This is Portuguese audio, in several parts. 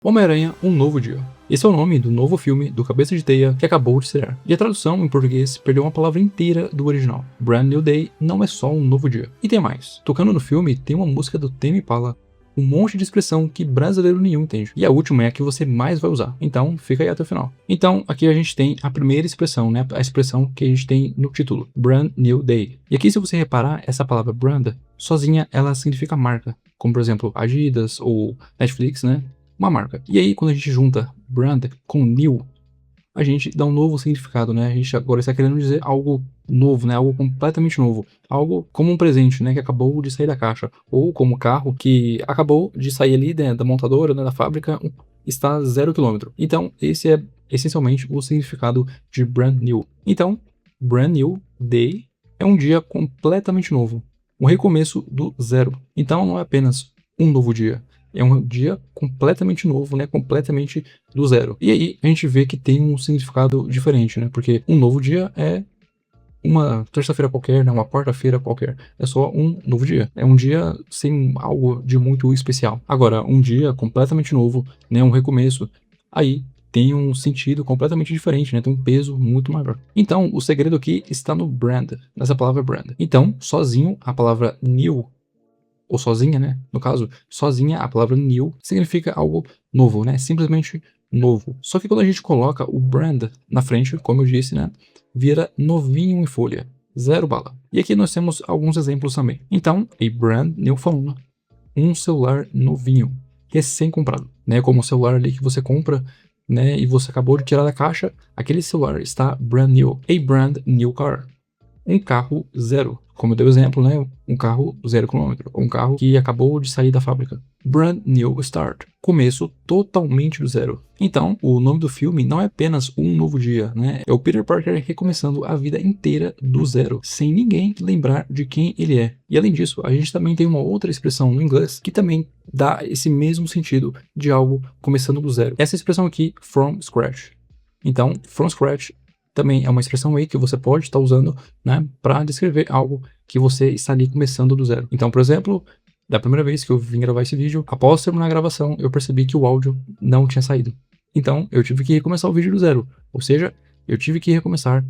Homem-Aranha, Um Novo Dia. Esse é o nome do novo filme do Cabeça de Teia que acabou de estrear. E a tradução em português perdeu uma palavra inteira do original. Brand New Day não é só um novo dia. E tem mais. Tocando no filme tem uma música do Tame Impala, um monte de expressão que brasileiro nenhum entende. E a última é a que você mais vai usar. Então, fica aí até o final. Então, aqui a gente tem a primeira expressão, né? A expressão que a gente tem no título. Brand New Day. E aqui, se você reparar, essa palavra brand, sozinha, ela significa marca. Como, por exemplo, Adidas ou Netflix, né? Uma marca. E aí, quando a gente junta brand com new, a gente dá um novo significado, né? A gente agora está querendo dizer algo novo, né? Algo completamente novo. Algo como um presente, né? Que acabou de sair da caixa. Ou como carro que acabou de sair ali, né, da montadora, né, da fábrica, está a 0 km. Então, esse é essencialmente o significado de brand new. Então, brand new day é um dia completamente novo. Um recomeço do zero. Então, não é apenas um novo dia. É um dia completamente novo, né? Completamente do zero. E aí a gente vê que tem um significado diferente, né? Porque um novo dia é uma terça-feira qualquer, né? Uma quarta-feira qualquer. É só um novo dia. É um dia sem algo de muito especial. Agora, um dia completamente novo, né? Um recomeço. Aí tem um sentido completamente diferente, né? Tem um peso muito maior. Então, o segredo aqui está no brand, nessa palavra brand. Então, sozinho, a palavra new, ou sozinha, né? No caso, sozinha, a palavra new significa algo novo, né? Simplesmente novo. Só que quando a gente coloca o brand na frente, como eu disse, né? Vira novinho em folha. Zero bala. E aqui nós temos alguns exemplos também. Então, a brand new phone. Um celular novinho, recém-comprado, né? Como o celular ali que você compra, né? E você acabou de tirar da caixa, aquele celular está brand new. A brand new car. Um carro zero. Como eu dei o exemplo, né? Um carro 0 km. Um carro que acabou de sair da fábrica. Brand New Start. Começo totalmente do zero. Então, o nome do filme não é apenas um novo dia, né? É o Peter Parker recomeçando a vida inteira do zero, sem ninguém lembrar de quem ele é. E além disso, a gente também tem uma outra expressão no inglês que também dá esse mesmo sentido de algo começando do zero. Essa expressão aqui, from scratch. Então, from scratch também é uma expressão aí que você pode estar usando, né, para descrever algo que você está ali começando do zero. Então, por exemplo, da primeira vez que eu vim gravar esse vídeo, após terminar a gravação, eu percebi que o áudio não tinha saído. Então, eu tive que recomeçar o vídeo do zero, ou seja, eu tive que recomeçar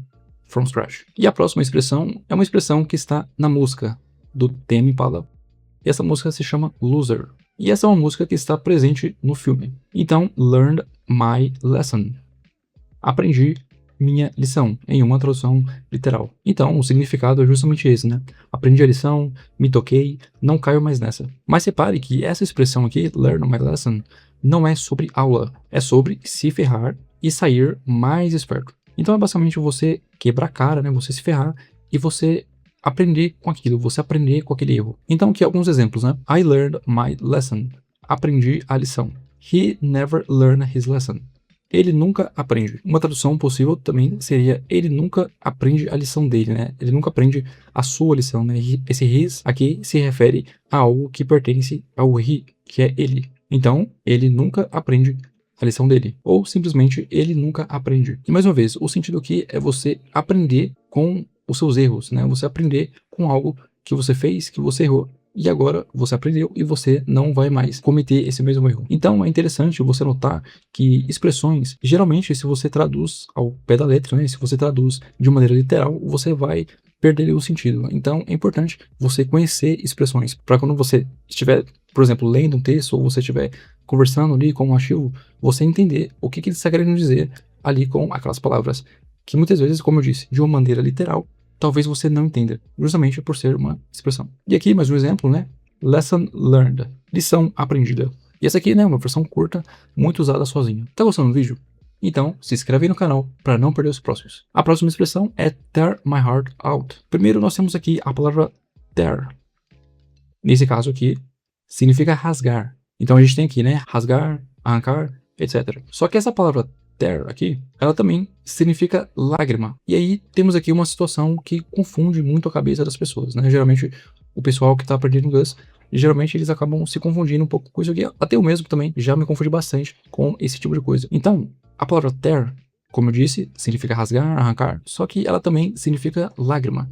from scratch. E a próxima expressão é uma expressão que está na música do Tame Impala. E essa música se chama Loser. E essa é uma música que está presente no filme. Então, learned my lesson. Aprendi minha lição, em uma tradução literal. Então, o significado é justamente esse, né? Aprendi a lição, me toquei, não caio mais nessa. Mas repare que essa expressão aqui, learn my lesson, não é sobre aula, é sobre se ferrar e sair mais esperto. Então é basicamente você quebrar a cara, né? Você se ferrar e você aprender com aquilo, você aprender com aquele erro. Então aqui alguns exemplos, né? I learned my lesson. Aprendi a lição. He never learned his lesson. Ele nunca aprende. Uma tradução possível também seria ele nunca aprende a lição dele, né? Ele nunca aprende a sua lição, né? Esse his aqui se refere a algo que pertence ao he, que é ele. Então, ele nunca aprende a lição dele. Ou simplesmente ele nunca aprende. E mais uma vez, o sentido aqui é você aprender com os seus erros, né? Você aprender com algo que você fez, que você errou. E agora você aprendeu e você não vai mais cometer esse mesmo erro. Então é interessante você notar que expressões, geralmente se você traduz ao pé da letra, né, se você traduz de maneira literal, você vai perder o sentido. Então é importante você conhecer expressões para quando você estiver, por exemplo, lendo um texto ou você estiver conversando ali com um artigo, você entender o que ele está querendo dizer ali com aquelas palavras. Que muitas vezes, como eu disse, de uma maneira literal, talvez você não entenda, justamente por ser uma expressão. E aqui mais um exemplo, né? Lesson learned, lição aprendida. E essa aqui, né, é uma versão curta, muito usada sozinha. Tá gostando do vídeo? Então, se inscreve aí no canal para não perder os próximos. A próxima expressão é tear my heart out. Primeiro nós temos aqui a palavra tear. Nesse caso aqui, significa rasgar. Então a gente tem aqui, né, rasgar, arrancar, etc. Só que essa palavra tear aqui, ela também significa lágrima. E aí temos aqui uma situação que confunde muito a cabeça das pessoas, né? Geralmente o pessoal que está aprendendo inglês, geralmente eles acabam se confundindo um pouco com isso aqui. Até eu mesmo também já me confundi bastante com esse tipo de coisa. Então, a palavra tear, como eu disse, significa rasgar, arrancar, só que ela também significa lágrima.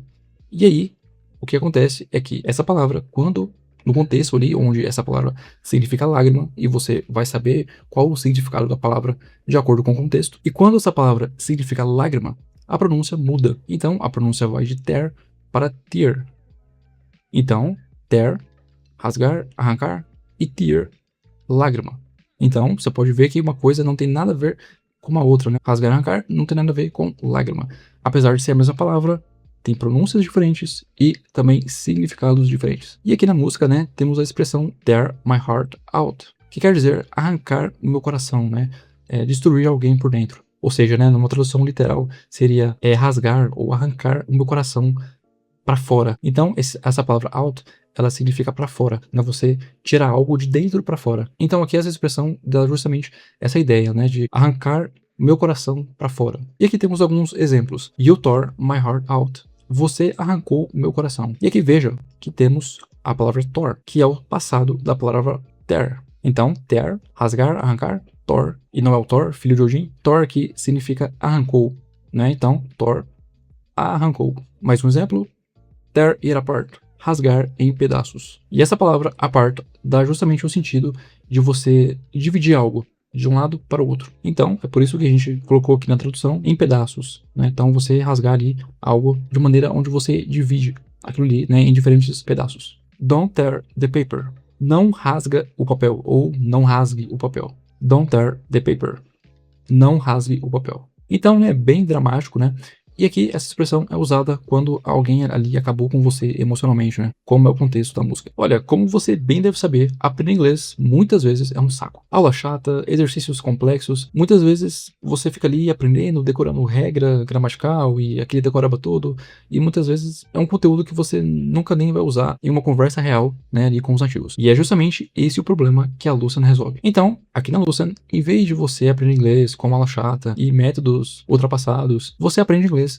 E aí, o que acontece é que essa palavra, quando no contexto ali onde essa palavra significa lágrima, e você vai saber qual o significado da palavra de acordo com o contexto. E quando essa palavra significa lágrima, a pronúncia muda. Então, a pronúncia vai de tear para tear. Então, tear, rasgar, arrancar, e tear, lágrima. Então, você pode ver que uma coisa não tem nada a ver com a outra, né? Rasgar e arrancar não tem nada a ver com lágrima. Apesar de ser a mesma palavra, tem pronúncias diferentes e também significados diferentes. E aqui na música, né, temos a expressão tear my heart out, que quer dizer arrancar o meu coração, né? Destruir alguém por dentro. Ou seja, né, numa tradução literal, seria rasgar ou arrancar o meu coração para fora. Então, essa palavra out, ela significa para fora, né? Você tirar algo de dentro para fora. Então, aqui essa expressão dá justamente essa ideia, né, de arrancar meu coração para fora. E aqui temos alguns exemplos. You tore my heart out. Você arrancou o meu coração. E aqui veja que temos a palavra tore, que é o passado da palavra tear. Então, tear, rasgar, arrancar, tore. E não é o Thor, filho de Odin. Tore aqui significa arrancou, né? Então, tore, arrancou. Mais um exemplo. Tear it apart, rasgar em pedaços. E essa palavra apart dá justamente o sentido de você dividir algo de um lado para o outro. Então, é por isso que a gente colocou aqui na tradução em pedaços, né? Então, você rasgar ali algo de maneira onde você divide aquilo ali, né, em diferentes pedaços. Don't tear the paper. Não rasga o papel, ou não rasgue o papel. Don't tear the paper. Não rasgue o papel. Então, é bem dramático, né? E aqui essa expressão é usada quando alguém ali acabou com você emocionalmente, né? Como é o contexto da música. Olha, como você bem deve saber, aprender inglês muitas vezes é um saco. Aula chata, exercícios complexos, muitas vezes você fica ali aprendendo, decorando regra gramatical e aquele decoraba todo, e muitas vezes é um conteúdo que você nunca nem vai usar em uma conversa real, né, ali com os nativos. E é justamente esse o problema que a Lucian resolve. Então, aqui na Lucian, em vez de você aprender inglês com aula chata e métodos ultrapassados, você aprende inglês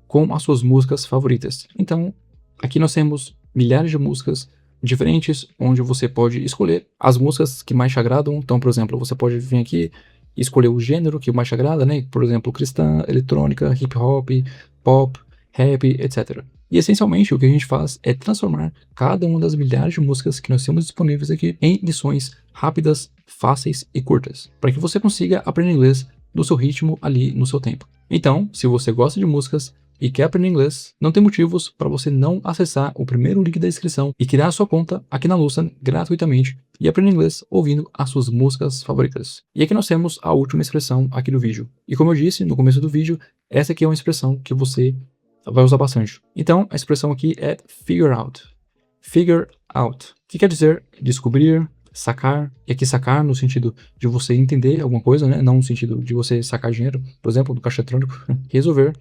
com as suas músicas favoritas. Então, aqui nós temos milhares de músicas diferentes, onde você pode escolher as músicas que mais te agradam. Então, por exemplo, você pode vir aqui e escolher o gênero que mais te agrada, né? Por exemplo, cristã, eletrônica, hip hop, pop, rap, etc. E essencialmente o que a gente faz é transformar cada uma das milhares de músicas que nós temos disponíveis aqui em lições rápidas, fáceis e curtas, para que você consiga aprender inglês no seu ritmo ali no seu tempo. Então, se você gosta de músicas e quer aprender inglês, não tem motivos para você não acessar o primeiro link da descrição e criar sua conta aqui na Lucian gratuitamente e aprender inglês ouvindo as suas músicas favoritas. E aqui nós temos a última expressão aqui do vídeo. E como eu disse no começo do vídeo, essa aqui é uma expressão que você vai usar bastante. Então, a expressão aqui é figure out. Figure out, que quer dizer descobrir, sacar, e aqui sacar no sentido de você entender alguma coisa, né? Não no sentido de você sacar dinheiro, por exemplo, do caixa eletrônico. Resolver,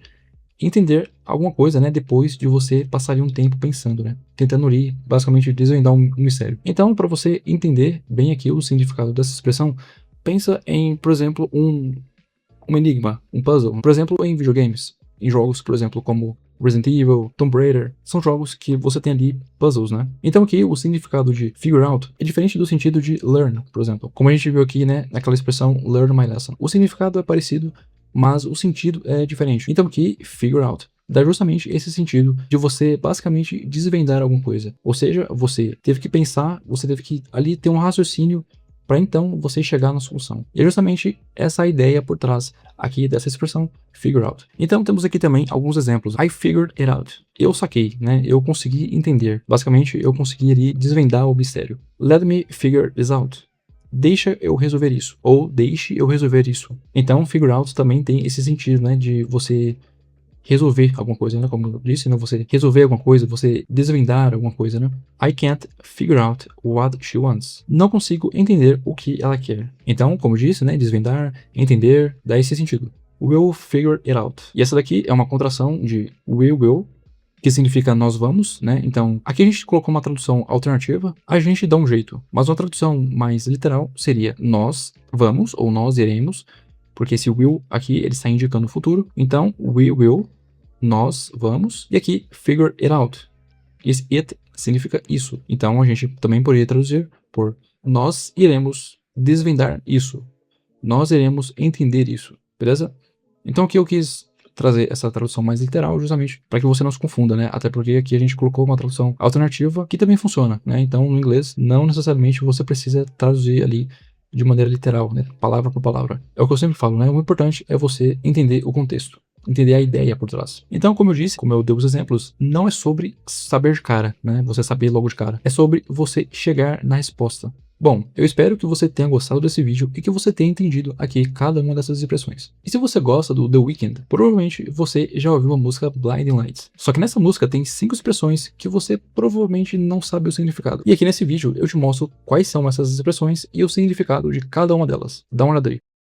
entender alguma coisa, né? Depois de você passar ali um tempo pensando, né? Tentando ali, basicamente, desvendar um mistério. Então, para você entender bem aqui o significado dessa expressão, pensa em, por exemplo, um enigma, um puzzle. Por exemplo, em videogames, em jogos, por exemplo, como Resident Evil, Tomb Raider, são jogos que você tem ali puzzles, né? Então aqui o significado de figure out é diferente do sentido de learn, por exemplo. Como a gente viu aqui, né, naquela expressão learn my lesson. O significado é parecido, mas o sentido é diferente. Então aqui, figure out dá justamente esse sentido de você basicamente desvendar alguma coisa. Ou seja, você teve que pensar, você teve que ali ter um raciocínio para então você chegar na solução. E é justamente essa a ideia por trás aqui dessa expressão figure out. Então temos aqui também alguns exemplos. I figured it out. Eu saquei, né? Eu consegui entender. Basicamente, eu consegui ali desvendar o mistério. Let me figure this out. Deixa eu resolver isso. Ou deixe eu resolver isso. Então, figure out também tem esse sentido, né? De você resolver alguma coisa, né? Como eu disse, né? Você resolver alguma coisa, você desvendar alguma coisa, né? I can't figure out what she wants. Não consigo entender o que ela quer. Então, como eu disse, né? Desvendar, entender, dá esse sentido. We'll figure it out. E essa daqui é uma contração de we will, que significa nós vamos, né? Então, aqui a gente colocou uma tradução alternativa, a gente dá um jeito. Mas uma tradução mais literal seria nós vamos, ou nós iremos, porque esse will aqui ele está indicando o futuro. Então, we will, nós vamos, e aqui figure it out. Esse it significa isso. Então, a gente também poderia traduzir por nós iremos desvendar isso. Nós iremos entender isso, beleza? Então, aqui eu quis trazer essa tradução mais literal justamente para que você não se confunda, né? Até porque aqui a gente colocou uma tradução alternativa que também funciona, né? Então, no inglês, não necessariamente você precisa traduzir ali de maneira literal, né? Palavra por palavra. É o que eu sempre falo, né? O importante é você entender o contexto. Entender a ideia por trás. Então, como eu disse, como eu dei os exemplos, não é sobre saber de cara, né? Você saber logo de cara. É sobre você chegar na resposta. Bom, eu espero que você tenha gostado desse vídeo e que você tenha entendido aqui cada uma dessas expressões. E se você gosta do The Weeknd, provavelmente você já ouviu a música Blinding Lights. Só que nessa música tem 5 expressões que você provavelmente não sabe o significado. E aqui nesse vídeo eu te mostro quais são essas expressões e o significado de cada uma delas. Dá uma olhada aí.